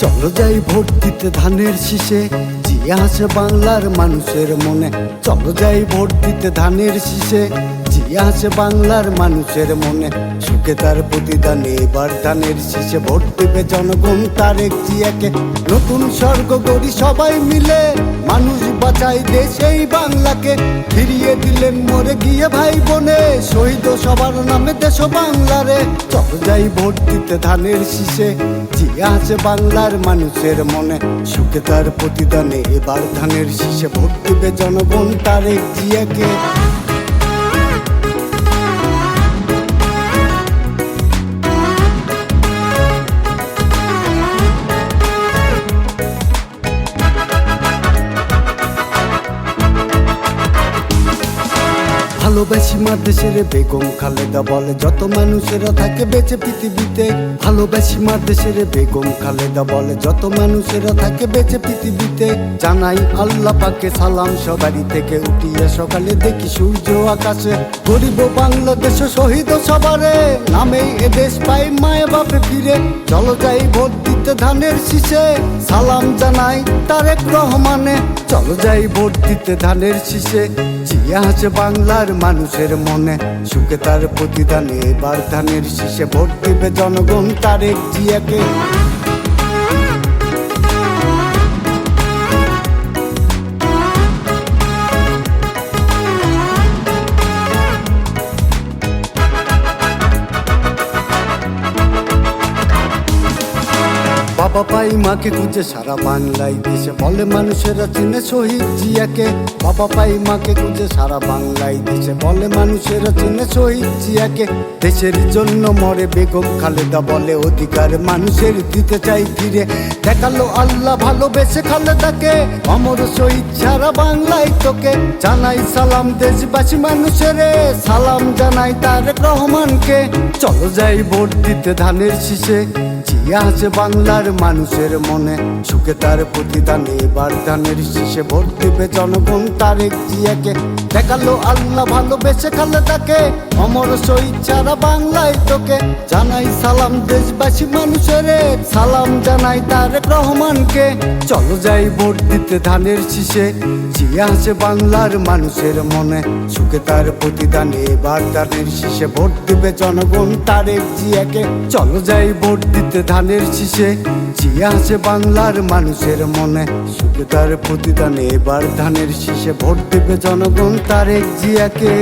চলো যাই ভোট দিতে ধানের শীষে, জিয়ে আছে বাংলার মানুষের মনে। চলো যাই ভোট দিতে ধানের শীষে, জিয়ে আছে বাংলার মানুষের মনে। সুখে তার প্রতিদানে এবার ধানের শীষে ভোট দিবে জনগণ তারেক জিয়াকে। নতুন স্বর্গ গড়ি সবাই মিলে, মানুষ বাঁচাই দেশ এই বাংলাকে। ফিরিয়ে দিলেন মরে গিয়ে ভাই বোনে, শহীদ সবার নামে দেশ বাংলারে। চলো যাই ভোট দিতে ধানের শীষে, জিয়ে আছে বাংলার মানুষের মনে। সুখে তার প্রতিদানে এবার ধানের শীষে ভোট দিবে জনগণ তারেক জিয়াকে। ভালোবাসি মা দেশের বেগম খালেদা বলে যত মানুষেরা থাকে বেঁচে পৃথিবীতে। ভালোবাসি মা দেশের বেগম খালেদা বলে যত মানুষেরা থাকে বেঁচে পৃথিবীতে। জানাই আল্লাহ পাকে সালাম সবারই থেকে উঠিয়ে সকালে দেখি সূর্য আকাশে। গরিব বাংলাদেশ শহীদ সবারে, নামেই এদেশ পাই মায়ে বাপে ফিরে। চলো যাই ভোট দিতে ধানের শীষে, সালাম জানাই তারেক রহমানে। চলো যাই ভোট দিতে ধানের শীষে, জিয়ে আছে বাংলার মানুষের মনে। সুখে তার প্রতিদানে এবার ধানের শীষে ভোট দিবে জনগণ তারেক জিয়াকে। বাবা পাই মাকে খুঁজে সারা বাংলায় দেশে, বলে মানুষেরা চিনে শহীদ জিয়াকে। বাবা পাই মাকে খুঁজে সারা বাংলায় দেশে, বলে মানুষেরা চিনে শহীদ জিয়াকে। দেশের জন্য মরে বেগম খালেদা বলে অধিকার মানুষের দিতে চাই ফিরে। দেখালো আল্লাহ ভালোবেসে খালেদাকে, অমর শহীদ সারা বাংলায় তোকে। জানাই সালাম দেশবাসী মানুষের, সালাম জানাই তারেক রহমানকে। চলো যাই ভোট দিতে ধানের শীষে, জিয়ে আছে বাংলার মানুষের মনে। সুখে তার প্রতিদানে এবার ধানের শীষে ভোট দিবে জনগণ তারেক জিয়াকে। দেখালো আল্লাহ ভালোবেসে খালেদাকে, অমর শহীদ সারা বাংলায় তোকে। জানাই সালাম দেশবাসী মানুষের, সালাম জানাই তারেক রহমানকে। চলো যাই ভোট দিতে ধানের শীষে, জিয়ে আছে বাংলার মানুষের মনে। সুখে তার প্রতিদানে এবার ধানের শীষে ভোট দিবে জনগণ তারেক জিয়াকে। চলো যাই ভোট দিতে ধানের শীষে, জিয়ে আছে বাংলার মানুষের মনে। সুখে তার প্রতিদানে এবার ধানের শীষে ভোট দিবে জনগণ তারেক জিয়াকে।